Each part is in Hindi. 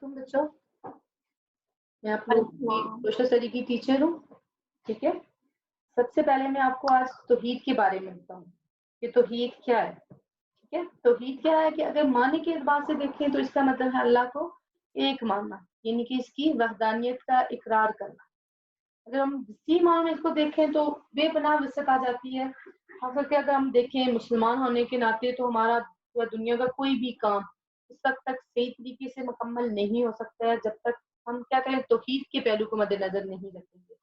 तुम बच्चों, मैं आप लोग की सोशल स्टडी की टीचर हूँ। ठीक है, सबसे पहले मैं आपको आज तौहीद के बारे में बताऊँ कि तौहीद क्या है। ठीक है, तौहीद क्या है कि अगर मानने के एतबार से देखें तो इसका मतलब है अल्लाह को एक मानना, यानी कि इसकी वहदानियत का इकरार करना। अगर हम इसी मानो में इसको देखें तो बेपनाह वसअत आ जाती है। खास करके अगर हम देखें मुसलमान होने के नाते तो हमारा दुनिया का कोई भी काम उस वक्त तक सही तरीके से मुकम्मल नहीं हो सकता है जब तक हम क्या करें, तौहीद के पहलू को मद्देनजर नहीं रखेंगे,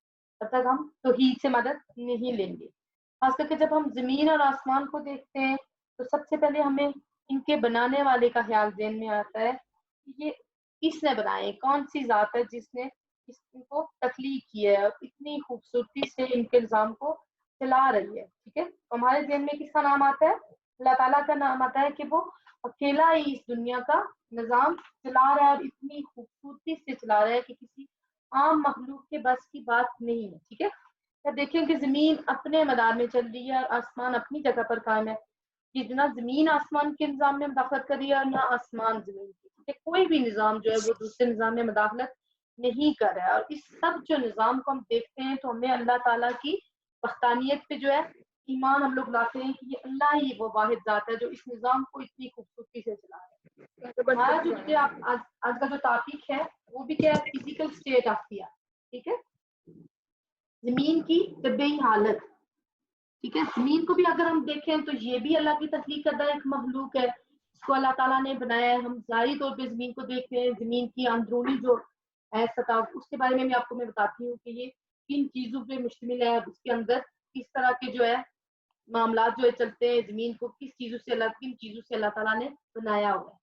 तब तक हम तौहीद से मदद नहीं लेंगे। खास करके जब हम जमीन और आसमान को देखते हैं तो सबसे पहले हमें इनके बनाने वाले का ख्याल ज़हन में आता है कि ये किसने बनाए, कौन सी जात है जिसने इनको तख्लीक की है और इतनी खूबसूरती से इनके निज़ाम को चला रही है। ठीक है, तो हमारे ज़हन में किसका नाम आता है? अल्लाह ताला का नाम आता है कि वो अकेला ही इस दुनिया का निज़ाम चला रहा है और इतनी खूबसूरती से चला रहा है कि किसी आम मखलूक के बस की बात नहीं है। ठीक है, तो देखें कि जमीन अपने मदार में चल रही है और आसमान अपनी जगह पर कायम है, कि ना जमीन आसमान के निज़ाम में मदाखलत कर रही है और ना आसमान जमीन की। ठीक है, कोई भी निज़ाम जो है वो दूसरे निज़ाम में मदाखलत नहीं कर रहा है। और इस सब जो निज़ाम को हम देखते हैं तो हमें अल्लाह ताला की वहदानियत पे जो है ईमान हम लोग लाते हैं कि ये अल्लाह ही वो वाहिद जात है जो इस निज़ाम को इतनी खूबसूरती से चला रहा है। हमारा जो आज का जो टॉपिक है वो भी क्या है? फिजिकल स्टेट ऑफ द अर्थ। ठीक है, जमीन की तबीयी हालत। ठीक है, जमीन को भी अगर हम देखें तो ये भी अल्लाह की तख्लीक करदा एक मखलूक है, इसको अल्लाह ताला ने बनाया है। हम ज़ाहिरी तौर पे जमीन को देखते हैं, जमीन की अंदरूनी जो है सतह, उसके बारे में भी आपको मैं बताती हूँ कि ये किन चीजों पे मुश्तमिल है, उसके अंदर किस तरह के जो है मामला जो है चलते हैं, जमीन को किस चीजों से किन चीजों से अल्लाह ताला ने बनाया हुआ है।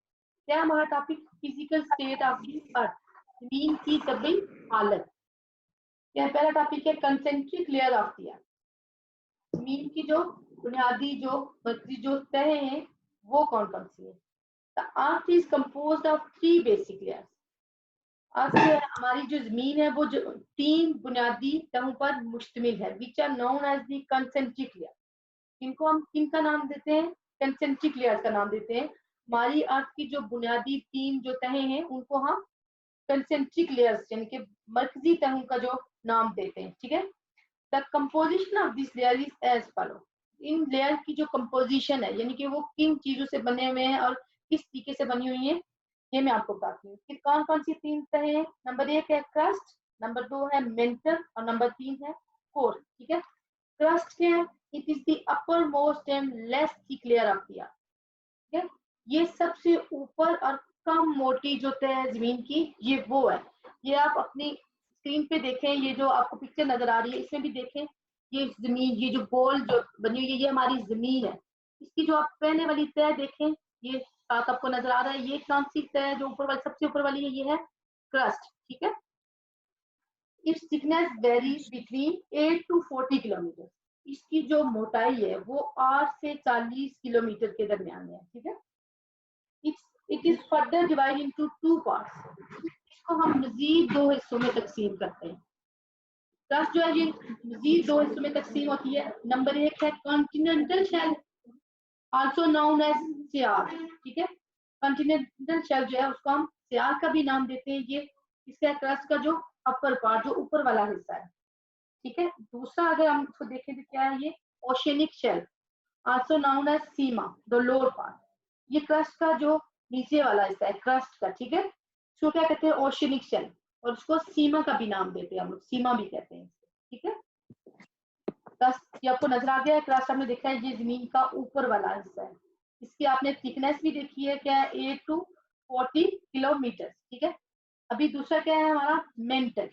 क्या हमारा topic? Physical state of the अर्थ, जमीन की तबीयी हालत। क्या पहला टॉपिक है? कंसेंट्रिक लेयर ऑफ द अर्थ, जमीन की जो बुनियादी जो तहें हैं वो कौन कौन सी है। The earth is composed of 3 basic layers. Earth जो है, हमारी जो जमीन है वो जो 3 बुनियादी तहों पर मुश्तमिल है, which are known as the concentric layer. इनको हम किनका नाम देते हैं? कंसेंट्रिक लेयर का नाम देते हैं। हमारी अर्थ की जो बुनियादी 3 जो तहें हैं उनको हम कंसेंट्रिक लेयर्स यानी कि मरकजी तहों का जो नाम देते हैं। ठीक है, the composition of this layer is as follow. इन लेयर की जो कंपोजिशन है यानी कि वो किन चीजों से बने हुए हैं और किस तरीके से बनी हुई है, ये मैं आपको बताती हूँ कि कौन कौन सी 3 तहें हैं। नंबर 1 है क्रस्ट, नंबर 2 है मेंटल और नंबर 3 है कोर। ठीक है, क्रस्ट क्या है? It is the upper most and less thick layer of the अर्थ। ठीक है, ये सबसे ऊपर और कम मोटी जो तह है जमीन की, ये वो है। ये आप अपनी स्क्रीन पे देखें, ये जो आपको पिक्चर नजर आ रही है इसमें भी देखें, ये जमीन, ये जो गोल जो बनी हुई है ये हमारी जमीन है। इसकी जो आप पहले वाली तह देखें, ये साथ आपको नजर आ रहा है, ये कौन सी तह है जो ऊपर वाली सबसे ऊपर वाली है? ये है क्रस्ट। ठीक है, it's thickness varies between 8 to 40 kilometre. इसकी जो मोटाई है वो 8 से 40 किलोमीटर के दरमियान है। ठीक है, it is further divide into 2 parts. इसको हम मजीद 2 हिस्सों में तकसीम करते हैं। क्रस्ट जो है ये मजीद 2 हिस्सों में तकसीम होती है। नंबर 1 है continental shell, also known as sial. ठीक है, कॉन्टिनेंटल शेल जो है उसको हम सियार का भी नाम देते हैं। ये इसका क्रस्ट का जो अपर पार्ट, जो ऊपर वाला हिस्सा है। ठीक है, दूसरा अगर हम इसको देखें तो क्या है? ये oceanic shell, also known as sima, the lower part. ये क्रस्ट का जो नीचे वाला हिस्सा है क्रस्ट का। ठीक है, इसको क्या कहते हैं? ओशियनिक शेल, और उसको सीमा का भी नाम देते हैं हम लोग, सीमा भी कहते हैं इसको। ठीक है, क्रस्ट ये आपको नजर आ गया है। क्रस्ट हमने देखा है ये जमीन का ऊपर वाला हिस्सा है। इसकी आपने थिकनेस भी देखी है, क्या है? 8 to 40 किलोमीटर। ठीक है, अभी दूसरा क्या है हमारा? मेंटल।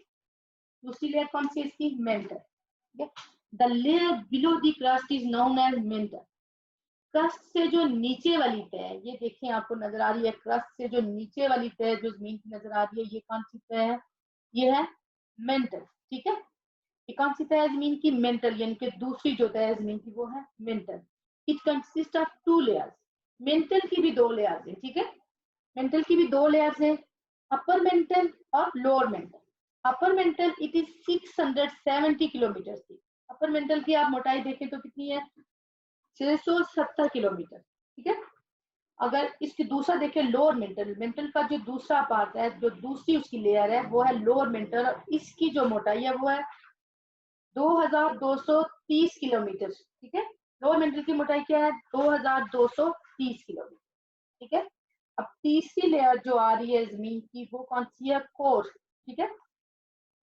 दूसरी लेयर कौन सी है इसकी? Mantle. The layer below the crust is known as mantle. Crust से जो नीचे वाली तह है, ये देखिए आपको नजर आ रही है, क्रस्ट से जो नीचे वाली तह जो जमीन की नजर आ रही है, ये कौन सी तह है? ये है मेंटल। ठीक है, ये कौन सी तह है जमीन की? मेंटल, यानी कि दूसरी जो तह है जमीन की वो है mental. It consist of 2 layers. Mental की भी 2 लेयर्स है। ठीक है, मेंटल की भी 2 लेयर्स है, अपर मेंटल और lower mantle. Upper mantle it is 670 kilometre thick. Upper mental की आप मोटाई देखें तो कितनी है? 670 किलोमीटर। ठीक है, अगर इसकी दूसरा देखें लोअर मेंटल, मेंटल का जो दूसरा पार्ट है, जो दूसरी उसकी लेयर है वो है लोअर मेंटल, और इसकी जो मोटाई है वो है 2230 किलोमीटर। ठीक है, लोअर मेंटल की मोटाई क्या है? 2230 किलोमीटर। ठीक है, अब तीसरी लेयर जो आ रही है जमीन की वो कौन सी है? कोर। ठीक है,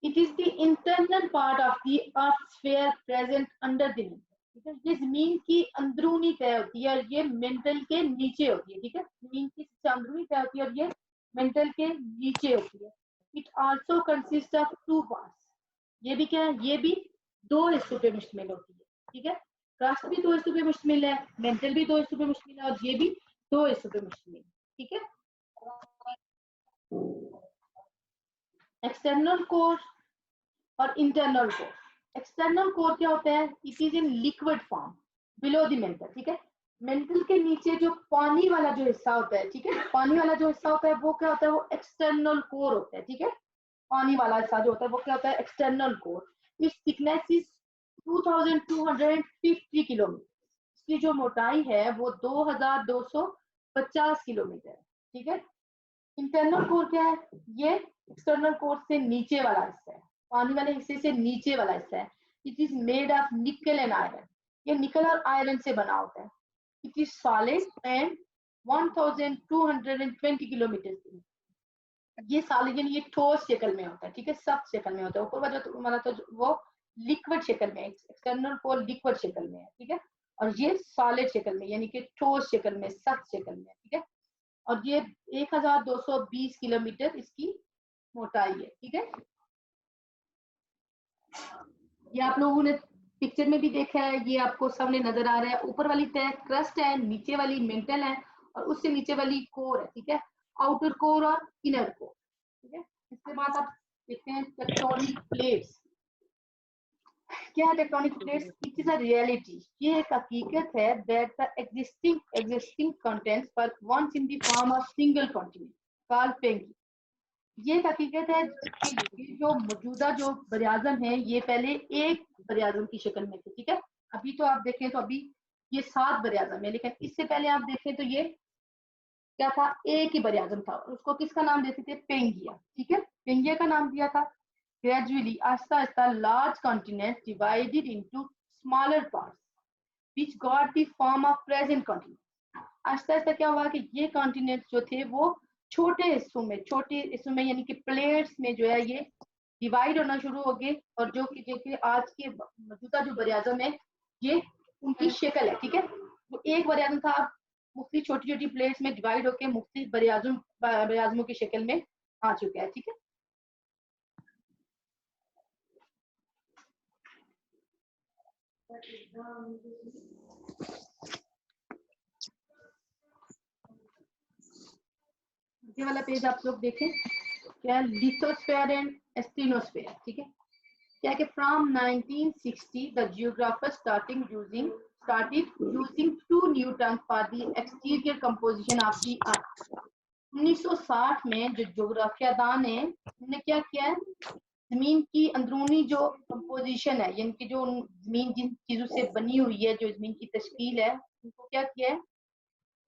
it is the internal part of the earth sphere present under the mental. ठीक है, ये जमीन की अंदरूनी तय होती है और ये मेंटल के नीचे होती है। ठीक है, जमीन की सबसे अंदरूनी तय होती है और ये मेंटल के नीचे होती है। It also consist of two parts. ये भी क्या है? ये भी दो हिस्सों पे मुश्तमिल होती है। ठीक है, क्रस्ट भी दो हिस्सों पे मुश्तमिल है, मेंटल भी दो हिस्सों पे मुश्तमिल है, और ये भी दो हिस्सों पे मुश्तमिल है। ठीक है, एक्सटर्नल कोर और इंटरनल कोर। एक्सटर्नल कोर क्या होता है? It is in liquid form below the mental. ठीक है, मेंटल के नीचे जो पानी वाला जो हिस्सा होता है, ठीक है, पानी वाला जो हिस्सा होता है वो क्या होता है? वो एक्सटर्नल कोर होता है। ठीक है, पानी वाला हिस्सा जो होता है वो क्या होता है? External core. इस थिकनेस इज 2250 किलोमीटर। इसकी जो मोटाई है वो 2250 किलोमीटर है। ठीक है, इंटरनल कोर क्या है? ये एक्सटर्नल कोर से नीचे वाला हिस्सा है, पानी वाले हिस्से से नीचे वाला हिस्सा है। इट इज मेड ऑफ निकल एंड आयरन। ये निकल और आयरन से बना होता है। It is solid and 1220 kilometre. ये सॉलिड यानी ये ठोस शक्ल में होता है। ठीक है, सख्त शक्ल में होता है। ऊपर वाला तो हमारा तो वो लिक्विड शक्ल में है, एक्सटर्नल कोर लिक्विड शक्ल में है। ठीक है, और ये सॉलिड शक्ल में यानी कि ठोस शक्ल में, सख्त शक्ल में। ठीक है, और ये 1220 किलोमीटर इसकी मोटाई है। ठीक है, ये आप लोगों ने पिक्चर में भी देखा है, ये आपको सामने नजर आ रहा है। ऊपर वाली तय क्रस्ट है, नीचे वाली मेंटल है, और उससे नीचे वाली कोर है। ठीक है, आउटर कोर और इनर कोर। ठीक है, इसके बाद आप देखते हैं टेक्टोनिक प्लेट्स। क्या है tectonic plates? It is a reality. ये एक हकीकत है दैट द एग्जिस्टिंग कंटेंट्स पर once in the form of single continent called Pangaea. ये एक हकीकत है कि जो मौजूदा जो बरियाजम है ये पहले एक बरियाजम की शक्ल में थे। ठीक है, अभी तो आप देखें तो अभी ये 7 बरियाजम है, लेकिन इससे पहले आप देखें तो ये क्या था? एक ही बरियाजम था। उसको किसका नाम देते थे? पेंगिया। ठीक है, पेंगिया का नाम दिया था। Gradually Aahista Aahista large continent divided into smaller parts which got the form of present continent. Aahista Aahista क्या हुआ कि ये कॉन्टिनेंट जो थे वो छोटे हिस्सों में यानी कि प्लेट्स में जो है ये डिवाइड होना शुरू हो गए, और जो कि आज के मौजूदा जो बरियाजम है ये उनकी शक्ल है। ठीक है, वो एक बरियाजम था, मुख्तलिफ छोटी छोटी प्लेट्स में डिवाइड होकर मुख्तलिफ बरियाजमों की शक्ल में आ चुका है। ठीक है, ये वाला पेज आप लोग देखें, क्या? Lithosphere and asthenosphere. ठीक है, क्या कि from 1960 the geographer started using two new terms for the exterior composition of the earth। 1960 में जो जोग्राफियादान है उन्होंने क्या किया है? जमीन की अंदरूनी जो कंपोजिशन है यानी कि जो जमीन जिन चीजों से बनी हुई है, जो जमीन की तश्कील है, उनको क्या किया है?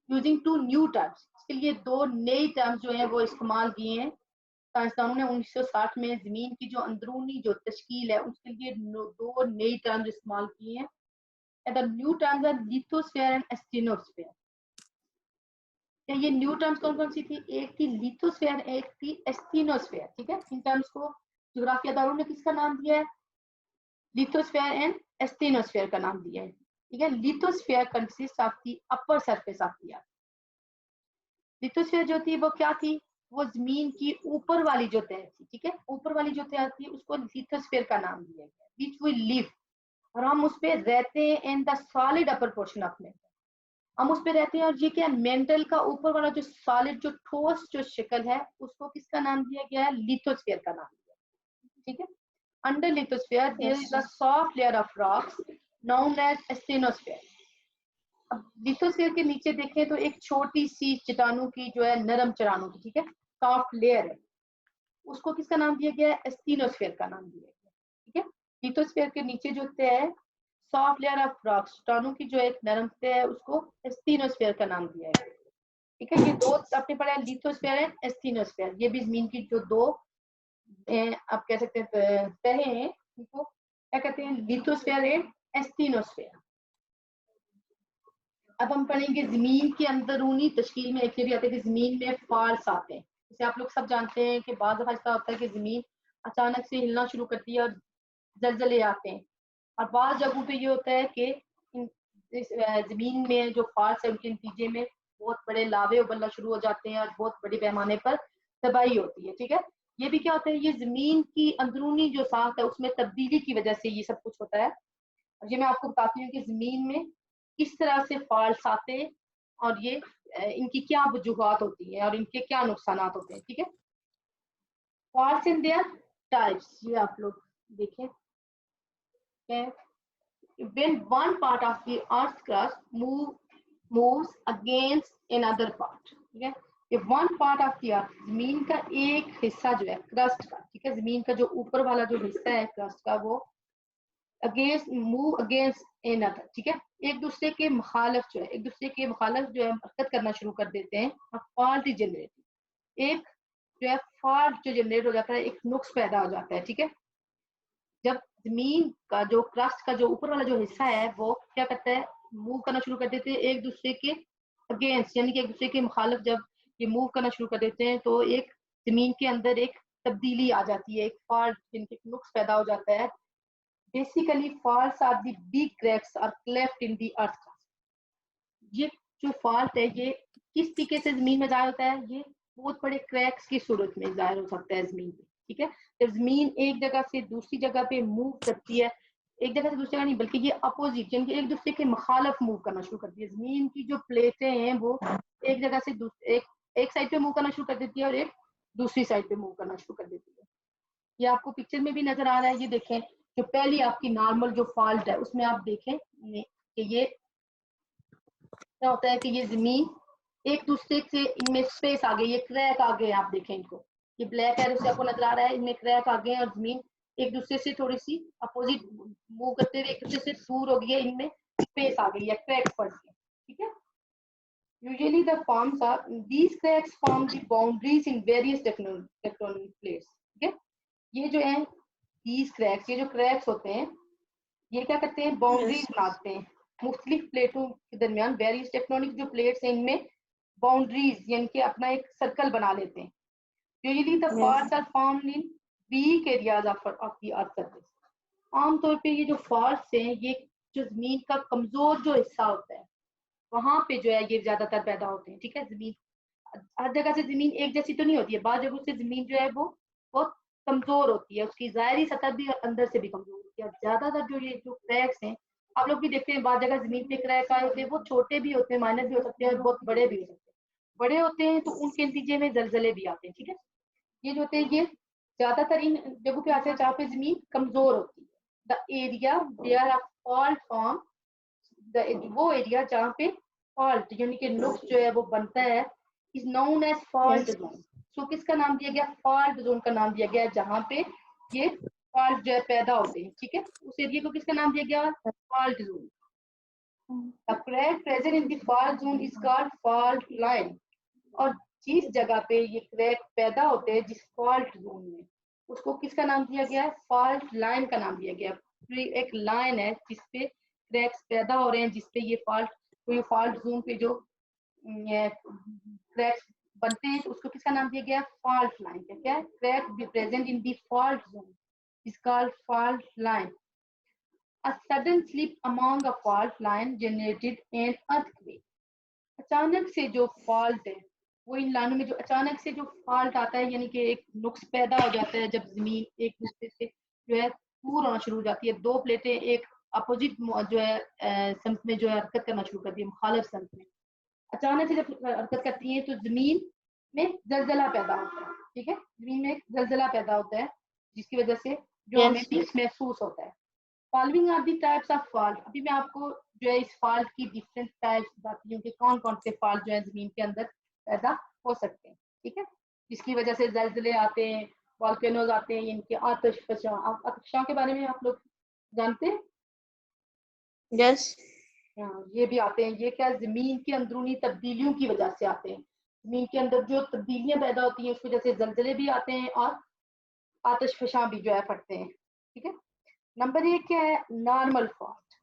Using two new terms. इसके लिए दो नई टर्म्स जो है वो इस्तेमाल किए हैं साइंसदानों ने 1960 में। जमीन की जो अंदरूनी जो तश्कील है उसके लिए दो नई टर्म्स इस्तेमाल किए हैं। The new terms are lithosphere and asthenosphere. ये न्यू टर्म्स कौन कौन सी थी? एक थी लिथोस्फेयर, एक थी एस्टेनोस्फेयर। ठीक है, इन टर्म्स को ज्योग्राफियादानों ने किसका नाम दिया है? लिथोस्फेयर एंड एस्टेनोस्फेयर का नाम दिया है। ठीक है, lithosphere consist of the upper surface of the earth. Lithosphere जो थी वो क्या थी? वो जमीन की ऊपर वाली जो तह थी। ठीक है, ऊपर वाली जो तह थी उसको लिथोस्फेयर का नाम दिया गया, विच वी लिव, और हम उस पे रहते हैं in the solid upper portion of mental. हम उस पे रहते हैं, और ये क्या? मेंटल का ऊपर वाला जो सॉलिड जो ठोस जो शक्ल है उसको किसका नाम दिया गया है? लिथोस्फेयर का नाम दिया। ठीक है, under lithosphere there is a soft layer of rocks known as asthenosphere. अब लिथोस्फेयर के नीचे देखें तो एक छोटी सी चट्टानों की जो है, नरम चट्टानों की, ठीक है, सॉफ्ट लेयर है, उसको किसका नाम दिया गया है? एस्टीनोस्फेयर का नाम दिया गया। ठीक है, लिथोस्फेयर के नीचे जो तह है, सॉफ्ट लेयर ऑफ रॉक्स, चट्टानों की जो एक नरम तह है, उसको एस्टीनोस्फेयर का नाम दिया है। ठीक है। ये दो आपने पढ़ा है, लिथोस्फीयर एंड एस्थेनोस्फीयर। ये भी जमीन की जो दो आप कह सकते हैं तह हैं, इनको क्या कहते हैं, लिथोस्फीयर एंड एस्थेनोस्फीयर। अब हम पढ़ेंगे जमीन की अंदरूनी तश्कील में एक ये भी आता है कि जमीन में फॉल्स आते हैं। जैसे आप लोग सब जानते हैं कि बाज़ दफा ऐसा होता है कि जमीन अचानक से हिलना शुरू करती है और जलजले आते हैं, और बाज़ जगहों पे ये होता है कि इस जमीन में जो फॉल्स है उनके नतीजे में बहुत बड़े लावे उबलना शुरू हो जाते हैं और बहुत बड़े पैमाने पर तबाही होती है। ठीक है। ये भी क्या होता है, ये जमीन की अंदरूनी जो साख है उसमें तब्दीली की वजह से ये सब कुछ होता है। और ये मैं आपको बताती हूँ कि जमीन में किस तरह से फॉल्स आते हैं और ये इनकी क्या वजूहात होती हैं और इनके क्या नुकसान होते हैं। ठीक है। फॉल्स इन देयर टाइप्स, ये आप लोग देखें। When one part of the earth's crust moves against another part, ठीक है। ये वन पार्ट ऑफ द अर्थ, जमीन का एक हिस्सा जो है क्रस्ट का, ठीक है, जमीन का जो ऊपर वाला जो हिस्सा है क्रस्ट का, वो मूव अगेंस्ट एनदर, ठीक है, एक दूसरे के मुखालिफ जो है, एक दूसरे के मुखालिफ जो है हरकत करना शुरू कर देते हैं। और फॉल्ट जनरेट, एक जो है फॉल्ट जो जनरेट हो जाता है, एक नुक्स पैदा हो जाता है। ठीक है। जब जमीन का जो क्रस्ट का जो ऊपर वाला जो हिस्सा है वो क्या करता है, मूव करना शुरू कर देते हैं एक दूसरे के अगेंस्ट, यानी कि एक दूसरे के मुखालिफ जब ये मूव करना शुरू कर देते हैं तो एक जमीन के अंदर एक तब्दीली आ जाती है, एक फॉल्ट, जिनके नुक्स पैदा हो जाता है। Basically faults are the big cracks or cleft in the earth. ये जो फॉल्ट है ये किस तरीके से जमीन में जाहिर होता है, ये बहुत बड़े क्रैक्स की सूरत में जाहिर हो सकता है जमीन पे। ठीक है। जब जमीन एक जगह से दूसरी जगह पे मूव करती है, एक जगह से दूसरी जगह नहीं बल्कि ये अपोजिट, यानी कि एक दूसरे के मुखालिफ मूव करना शुरू करती है। जमीन की जो प्लेटें हैं वो एक जगह से एक साइड पे मूव करना शुरू कर देती है और एक दूसरी साइड पे मूव करना शुरू कर देती है। ये आपको पिक्चर में भी नजर आ रहा है। ये देखें, जो पहली आपकी नॉर्मल जो फॉल्ट है उसमें आप देखें कि ये क्या होता है कि ये जमीन एक दूसरे से, इनमें स्पेस आ गई, ये क्रैक आ गए। आप देखें इनको, ये ब्लैक एरो से आपको नजर आ रहा है, इनमें क्रैक आ गए और जमीन एक दूसरे से थोड़ी सी अपोजिट मूव करते हुए एक दूसरे से दूर हो गई है, इनमें स्पेस आ गई है, क्रैक्स पड़ गए। ठीक है। Usually the forms are these cracks form the boundaries in various tectonic plates. ठीक है। ये जो है दीज क्रैक्स, ये जो क्रैक्स होते हैं ये क्या करते हैं, बाउंड्रीज बनाते हैं मुख्तलिफ प्लेटों के दरमियान। वेरियस टेक्टोनिक जो प्लेट्स हैं इनमें बाउंड्रीज यानी कि अपना एक सर्कल बना लेते हैं। Usually the faults are formed in weak areas of the earth surface. आमतौर पे ये जो फॉल्ट्स हैं ये जो जमीन का कमजोर जो हिस्सा होता है वहां पे जो है ये ज्यादातर पैदा होते हैं। ठीक है। जमीन हर जगह से जमीन एक जैसी तो नहीं होती है, बाद जगहों से जमीन जो है वो बहुत कमजोर होती है, उसकी जाहरी सतह भी अंदर से भी कमजोर होती है। ज्यादातर जो ये जो क्रैक्स हैं आप लोग भी देखते हैं, बाद जगह जमीन पे क्रैक आए होते हैं, वो छोटे भी होते हैं, माइनर भी हो सकते हैं और बहुत बड़े भी हो सकते हैं। बड़े होते हैं तो उनके नतीजे में जलजले भी आते हैं। ठीक है। ये जो होते हैं ये ज्यादातर इन जगहों पे आते हैं जहाँ पे जमीन कमजोर होती है। The area there are fault form, वो एरिया जहाँ पे फॉल्ट यानी कि नुक्स जो है वो बनता है is known as fault zone. So किसका नाम दिया गया, फॉल्ट जोन का नाम दिया गया जहाँ पे ये फॉल्ट जो है पैदा होते हैं। ठीक है। उस एरिया को किसका नाम दिया गया, fault zone. A crack present in the fault zone is called fault line। और जिस जगह पे ये क्रैक पैदा होते हैं जिस फॉल्ट जोन में, उसको किसका नाम दिया गया है, फॉल्ट लाइन का नाम दिया गया है। एक लाइन है जिसपे क्रैक्स पैदा हो रहे हैं, जिसपे ये फॉल्ट, तो ये फॉल्ट जोन पे जो क्रैक्स बनते हैं तो उसको किसका नाम दिया गया, फॉल्ट लाइन। क्या है, crack be present in the fault zone is called fault line. A sudden slip among a fault line generated an earthquake। अचानक से जो फॉल्ट है वो इन लाइनों में जो अचानक से जो फॉल्ट आता है, यानी कि एक नुक्स पैदा हो जाता है जब जमीन एक दूसरे से जो है दूर होना शुरू हो जाती है। दो प्लेटें एक अपोजिट जो है संत में जो है हरकत करना शुरू करती है, मुखालिफ संत में अचानक से जब हरकत करती है तो जमीन में जलजला पैदा होता है। ठीक है। जमीन में एक जलजला पैदा होता है जिसकी वजह से जो हमें महसूस होता है। Following are the types of fault. अभी मैं आपको जो है इस फॉल्ट की डिफरेंट टाइप्स बताती हूँ कि कौन कौन से फॉल्ट जो है जमीन के अंदर पैदा हो सकते हैं। ठीक है। जिसकी वजह से जलजले आते हैं, वॉल्केनोज आते हैं, इनके आतिशफशां के बारे में आप लोग जानते हैं। यस। ये भी आते हैं। ये क्या, जमीन की अंदरूनी तब्दीलियों की वजह से आते हैं। जमीन के अंदर जो तब्दीलियां पैदा होती हैं उस वजह से जलजले भी आते हैं और आतिशफशां भी जो है फटते हैं। ठीक है। नंबर एक क्या है, नॉर्मल फॉल्ट।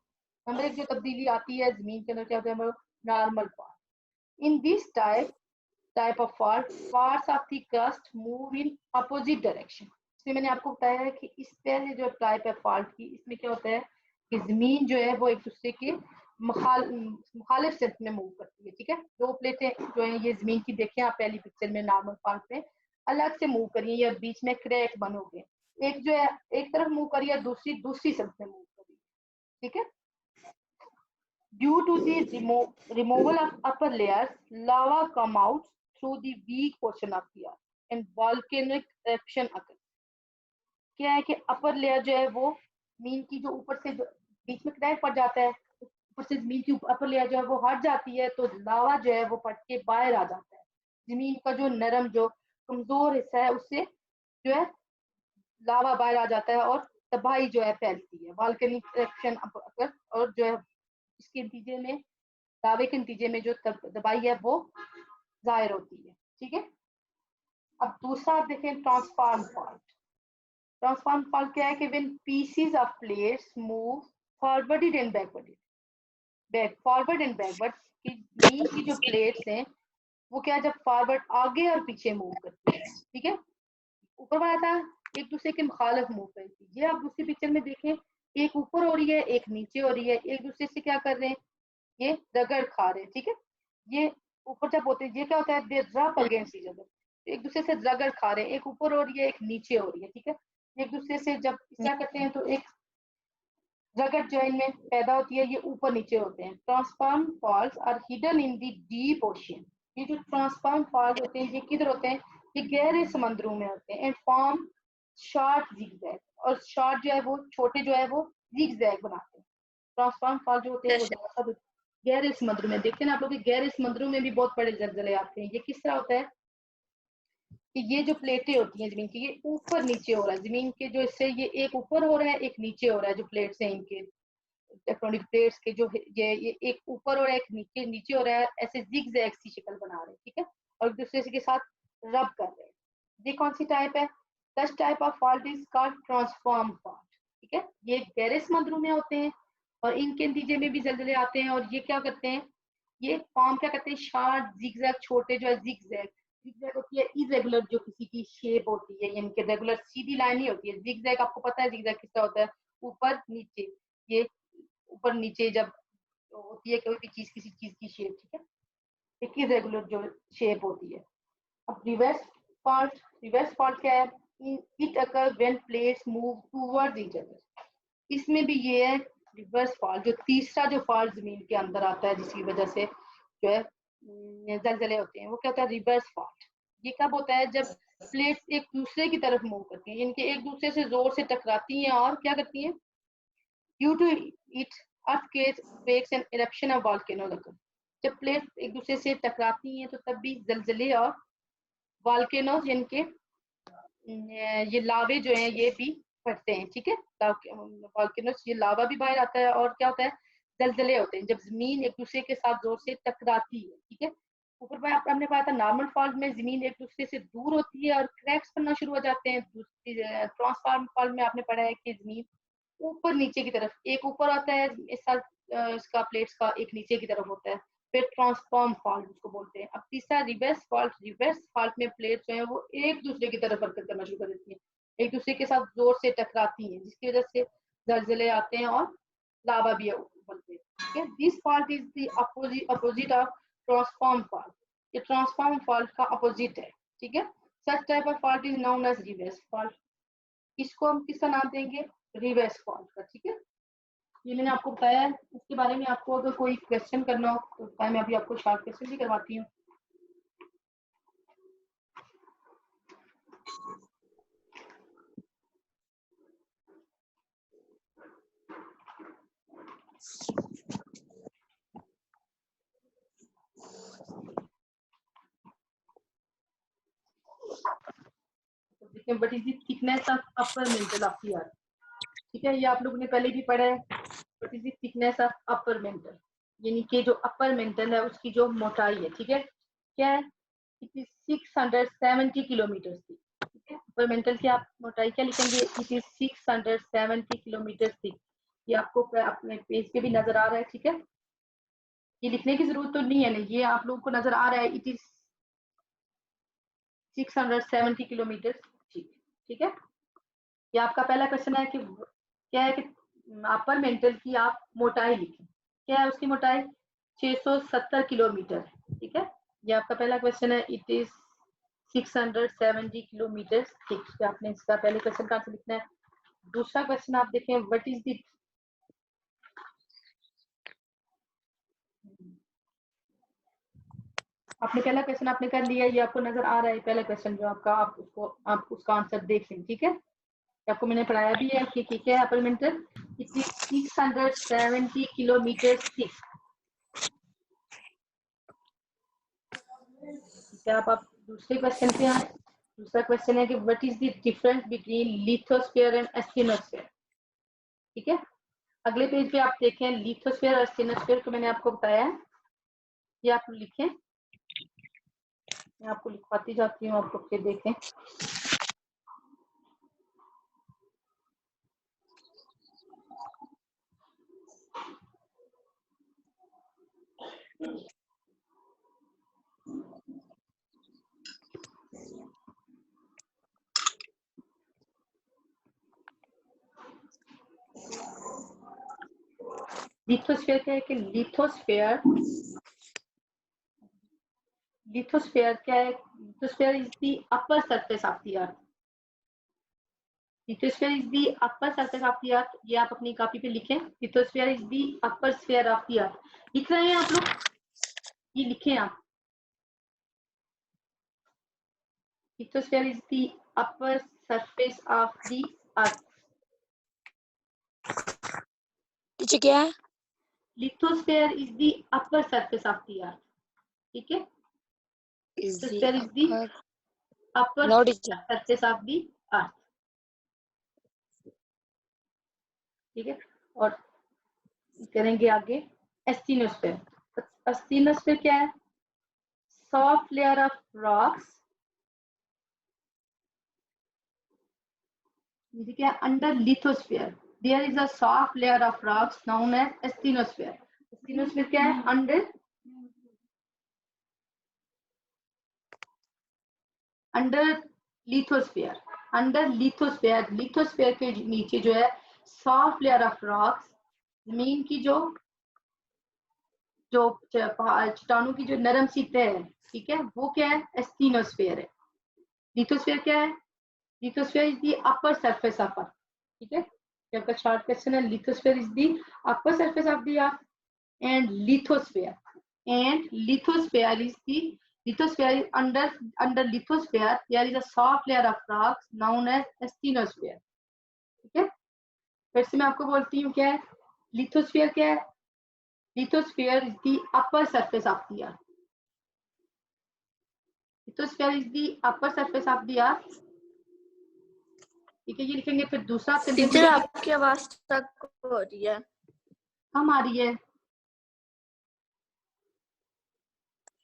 नंबर एक जो तब्दीली आती है जमीन के अंदर क्या होता है, normal fault. In this type of fault parts of the crust move in opposite direction. इसमें मैंने आपको बताया है कि इस पहले जो टाइप है फॉल्ट की, इसमें क्या होता है कि जमीन जो है वो एक दूसरे के मुखालिफ सेंस में मूव करती है। ठीक है। दो प्लेटें जो है ये जमीन की देखें आप पहली पिक्चर में, नॉर्मल फॉल्ट में अलग से मूव करिए या बीच में क्रैक बनोगे, एक जो है एक तरफ मूव करिए और दूसरी सेंस में मूव करिए। ठीक है। Due to the removal of upper layers, lava come out through the weak portion of the earth and volcanic eruption occurs. क्या है कि अपर लेयर जो है वो जमीन की जो ऊपर से जो बीच में क्रैक पड़ जाता है, ऊपर से जमीन की अपर लेयर जो है वो हट जाती है तो लावा जो है वो फट के बाहर आ जाता है। जमीन का जो नरम जो कमजोर हिस्सा है उससे जो है लावा बाहर आ जाता है और तबाही जो है फैलती है, वॉल्केनिक इरप्शन अकर। और जो है इसके नतीजे में, दावे के नतीजे में जो तबाही है वो जाहिर होती है। ठीक है। अब दूसरा आप देखें, ट्रांसफॉर्म फॉल्ट। ट्रांसफॉर्म फॉल्ट क्या है कि when pieces of plates move forwarded and forward and backward की जमीन की जो प्लेट्स हैं वो क्या, जब फॉरवर्ड आगे और पीछे मूव करती है। ठीक है। ऊपर वाला था एक दूसरे के मुखालिफ मूव कर रही थी। ये आप दूसरी पिक्चर में देखें, एक ऊपर हो रही है एक नीचे हो रही है, एक दूसरे से क्या कर रहे हैं, ये रगड़ खा रहे हैं। ठीक है। ये ऊपर जब होते हैं ये क्या होता है, दे रब अगेंस्ट ईच अदर, एक दूसरे से रगड़ खा रहे हैं, एक ऊपर हो रही है एक नीचे हो रही है। ठीक है। एक दूसरे से जब क्या करते हैं तो एक रगड़ जो इनमें पैदा होती है, ये ऊपर नीचे होते हैं। Transform faults are hidden in the deep ocean. ये जो ट्रांसफॉर्म फॉल्स होते हैं ये किधर होते हैं, ये गहरे समंदरों में होते हैं। एंड फॉर्म शॉर्ट जिगजैग, और शॉर्ट जो है वो छोटे जो है वो जिगजैग बनाते हैं। ट्रांसफॉर्म फॉल जो होते हैं वो ज्यादातर गहरे समुद्र में देखते हैं ना आप लोग, गहरे समुद्रों में भी बहुत बड़े जलजले आते हैं। ये किस तरह होता है कि ये जो प्लेटें होती हैं जमीन की, ये ऊपर नीचे हो रहा है, जमीन के जो इससे ये एक ऊपर हो रहा है एक नीचे हो रहा है। जो प्लेट्स हैं इनके टेक्टोनिक प्लेट्स के जो ये एक ऊपर हो रहा है एक नीचे नीचे हो रहा है, ऐसे जिगजैग सी शक्ल बना रहे हैं। ठीक है। और एक दूसरे के साथ रब कर रहे हैं। ये कौन सी टाइप है, दस type of fault is called transform fault. ठीक है। ये गहरे समुद्रों में होते हैं और इनके नतीजे में भी जलजले आते हैं। और ये क्या करते हैं, ये फॉर्म क्या करते हैं, शार्ट जिगजैग, छोटे जो है जिगजैग। जिगजैग होती है इरेगुलर, जो किसी की शेप होती है, यानी कि रेगुलर सीधी लाइन नहीं होती है। जिगजैग आपको पता है जिगजैग किस तरह होता है, ऊपर नीचे, ये ऊपर नीचे जब होती है कोई भी चीज, किसी चीज की शेप। ठीक है। एक इरेगुलर जो शेप होती है। अब रिवर्स फॉल्ट क्या है, it occur when plates move towards each other. इसमें भी ये है रिवर्स फॉल्ट, जो तीसरा जो फॉल्ट जमीन के अंदर आता है जिसकी वजह से जो है जलजले होते हैं, वो क्या होता है, रिवर्स फॉल्ट। ये कब होता है, जब प्लेट्स एक दूसरे की तरफ मूव करती हैं, इनके एक दूसरे से जोर से टकराती हैं और क्या करती हैं, due to it earthquakes and eruption of volcanoes occur। जब प्लेट्स एक दूसरे से टकराती हैं तो तब भी जलजले और वॉल्केनोज यानी के ये लावे जो हैं ये भी फटते हैं। ठीक है। वॉल्केनोज, ये लावा भी बाहर आता है और क्या होता है, जलजले होते हैं जब जमीन एक दूसरे के साथ जोर से टकराती है। ठीक है। ऊपर पर आपने पाया था नॉर्मल फॉल्ट में जमीन एक दूसरे से दूर होती है और क्रैक्स बनना शुरू हो जाते हैं। दूसरी ट्रांसफॉर्म फॉल्ट में आपने पढ़ा है कि जमीन ऊपर नीचे की तरफ, एक ऊपर आता है इस साथ इसका प्लेट्स का, एक नीचे की तरफ होता है, फिर ट्रांसफॉर्म फॉल्ट उसको बोलते हैं। अब तीसरा रिवर्स फॉल्ट में प्लेट्स जो है वो एक दूसरे की तरफ हरकत करना शुरू कर देती है, एक दूसरे के साथ जोर से टकराती हैं, जिसकी वजह से जलजले आते हैं और लावा भी बनते हैं। ठीक है। This fault is the opposite of transform fault. ये ट्रांसफॉर्म फॉल्ट का अपोजिट है। ठीक है। Such type of fault is known as reverse fault. इसको हम किसका नाम देंगे, रिवर्स फॉल्ट का। ठीक है। ये मैंने आपको बताया है। इसके बारे में आपको अगर कोई क्वेश्चन करना हो तो मैं अभी आपको शॉर्ट क्वेश्चन भी करवाती हूँ। तो देखिए, what is the thickness of upper mantle of the अर्थ। ठीक है। ये आप लोगों ने पहले भी पढ़ा है, what is the thickness of upper mantle. यानी कि जो अपर मेंटल है उसकी जो मोटाई है, ठीक है, क्या है, इट इज 670 किलोमीटर थी, ठीक है। अपर मेंटल की आप मोटाई क्या लिखेंगे, इट इज 670 किलोमीटर थी। ये आपको अपने पेज पे भी नजर आ रहा है, ठीक है, ये लिखने की जरूरत तो नहीं है ना, ये आप लोगों को नजर आ रहा है, इट इज 670 किलोमीटर, ठीक है। ये आपका पहला क्वेश्चन है कि क्या है कि अपर मेंटल की आप मोटाई लिखें, क्या है उसकी मोटाई 670 किलोमीटर, ठीक है। ये आपका पहला क्वेश्चन है, इट इज 670 किलोमीटर, ठीक है। आपने इसका पहले क्वेश्चन का आंसर लिखना है। दूसरा क्वेश्चन आप देखें, व्हाट इज द, आपने पहला क्वेश्चन आपने कर लिया, ये आपको नजर आ रहा है पहला क्वेश्चन जो आपका, आप उसका आंसर देख लें, ठीक है। आपको मैंने पढ़ाया भी है कि क्या है upper mantle, it is 670 kilometre thick, ठीक है। आप दूसरे क्वेश्चन पे आए। दूसरा क्वेश्चन है कि what is the difference between lithosphere and एस्टेनोस्फीयर, ठीक है। अगले पेज पे आप देखें, लिथोस्फीयर और एस्टेनोस्फीयर को मैंने आपको बताया है, ये आप लिखें, मैं आपको लिखवाती जाती हूँ, आप लोग फिर देखें। लिथोस्फीयर क्या है कि लिथोस्फीयर क्या है, lithosphere is the upper surface of the earth, lithosphere is the upper surface of the अर्थ, ये आप अपनी कॉपी पे लिखें, lithosphere is the upper sphere of the अर्थ, लिख रहे हैं आप लोग, ये लिखें आप, lithosphere is the upper surface of the अर्थ, नीचे क्या है, lithosphere is the upper surface of the अर्थ, ठीक है, lithosphere is the upper no teacher, surface of the अर्थ, ठीक है। और करेंगे आगे एस्टेनोस्फीयर, एस्टेनोस्फीयर क्या है, सॉफ्ट लेयर ऑफ रॉक्स, ठीक है, under lithosphere there is a soft layer of rocks known as asthenosphere, asthenosphere क्या है, अंडर लिथोस्फीयर, लिथोस्फीयर के नीचे जो है सॉफ्ट लेयर ऑफ रॉक्स, जमीन की जो चट्टानों की जो नरम सी तह है, ठीक है, वो क्या है, एस्टेनोस्फीयर है। लिथोस्फीयर क्या है, lithosphere is the upper surface of earth, ठीक है। आपका शॉर्ट क्वेश्चन है, lithosphere is the upper surface of the earth and lithosphere is the lithosphere is under lithosphere there is a soft layer of rocks known as asthenosphere, ठीक है। फिर से मैं आपको बोलती हूँ क्या है, लिथोस्फीयर क्या है, lithosphere is the upper surface of the earth, lithosphere is the upper surface of the अर्थ, ठीक है। ये लिखेंगे, फिर दूसरा सेंटेंस टीचर आपकी आवाज स्टक हो रही है, हम आ रही है,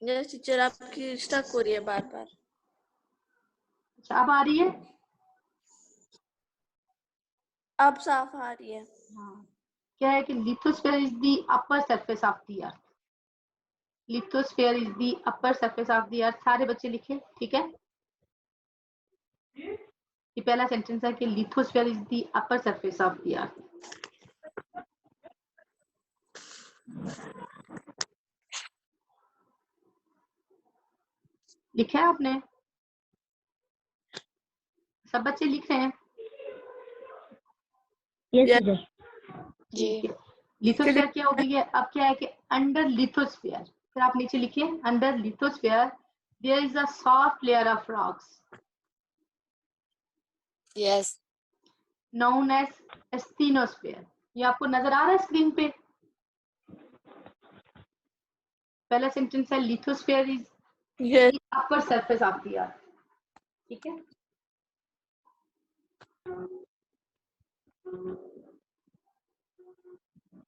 यस टीचर आपकी स्टक हो रही है बार बार, अच्छा अब आ रही है, अब साफ आ रही है, हाँ, क्या है कि lithosphere is the upper surface of the earth, lithosphere is the upper surface of the अर्थ, सारे बच्चे लिखे, ठीक है। ये पहला सेंटेंस है कि lithosphere is the upper surface of the अर्थ, लिखा है आपने, सब बच्चे लिख रहे हैं, जी ठीक है। लिथोस्फीयर क्या हो गई है, अब क्या है कि अंडर लिथोस्फीयर, फिर आप नीचे लिखिए, under lithosphere there is a soft layer of rocks is known as asthenosphere, ये आपको नजर आ रहा है स्क्रीन पे, पहला सेंटेंस है lithosphere is yes upper surface of the अर्थ, ठीक है।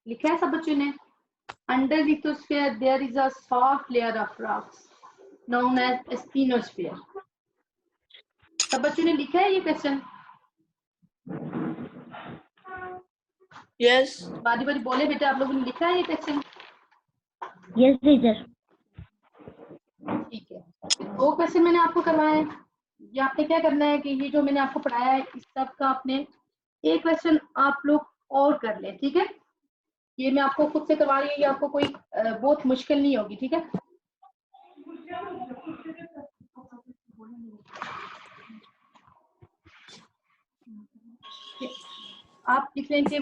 लिखा है सब बच्चों ने, Under lithosphere there is a soft layer of rocks known as asthenosphere. सब बच्चों ने लिखा है ये क्वेश्चन? यस बारी बारी बोले बेटा, आप लोगों ने लिखा है ये क्वेश्चन? Yes teacher. ठीक है, दो क्वेश्चन मैंने आपको करवाए हैं। ये आपने क्या करना है कि ये जो मैंने आपको पढ़ाया है इस सब का आपने एक क्वेश्चन आप लोग और कर लें, ठीक है? ये मैं आपको खुद से करवा रही हूँ, ये आपको कोई बहुत मुश्किल नहीं होगी, ठीक है? आप लिख लें कि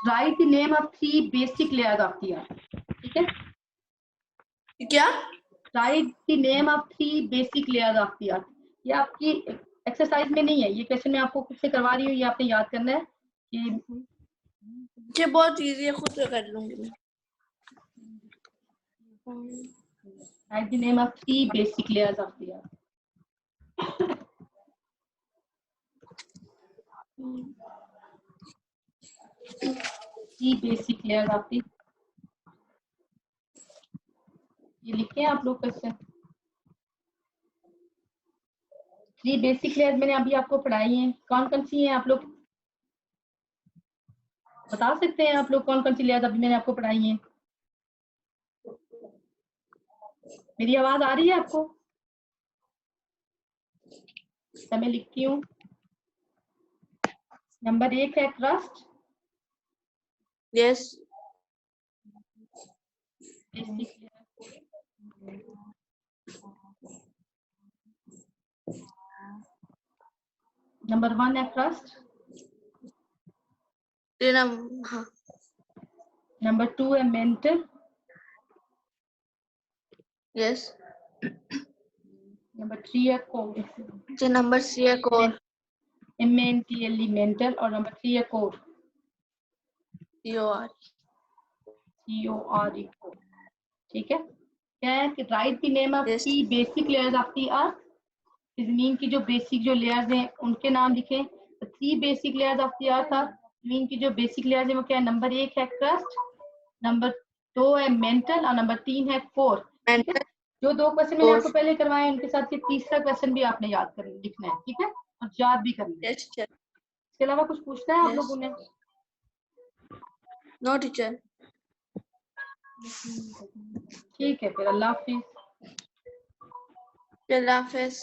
right the name of 3 basic layers of the अर्थ, ठीक है? क्या? Right the name of 3 basic layers of the अर्थ। ये आपकी एक्सरसाइज में नहीं है, ये क्वेश्चन मैं आपको खुद से करवा रही हूँ, ये आपने याद करना है कि ये बहुत इजी है, खुद से कर लूंगी मैं। Right the name of 3 basic layers of the earth. Three basic layers of the, ये लिखे हैं आप लोग क्वेश्चन? 3 बेसिक लेयर्स मैंने अभी आपको पढ़ाई हैं, कौन कौन सी हैं? आप लोग बता सकते हैं आप लोग कौन कौन सी लेयर्स अभी मैंने आपको पढ़ाई हैं? मेरी आवाज आ रही है आपको? मैं लिखती हूँ। नंबर 1 है क्रस्ट। यस नंबर 1 है क्रस्ट। हाँ नंबर 2 है मेंटल। यस नंबर 3 है कोर। जो नंबर 3 है कोर। MENTAL मेंटल, और नंबर 3 है कोर, COR CORE कोर, ठीक है? क्या है कि right the name of Yes. 3 basic layers of the अर्थ। जमीन की जो बेसिक जो लेयर्स हैं उनके नाम लिखें। तो 3 बेसिक लेयर्स ऑफ द अर्थ है, जमीन की जो बेसिक लेयर्स है वो क्या है? नंबर 1 है क्रस्ट, नंबर 2 है मेंटल और नंबर 3 है कोर, ठीक है? जो 2 क्वेश्चन मैंने आपको पहले करवाए उनके साथ ये तीसरा क्वेश्चन भी आपने याद कर लिखना है, ठीक है? और याद भी करना है। Yes teacher. इसके अलावा कुछ पूछना है आप Yes. लोगों ने? No teacher. ठीक है, फिर अल्लाह हाफिज। अल्लाह हाफिज।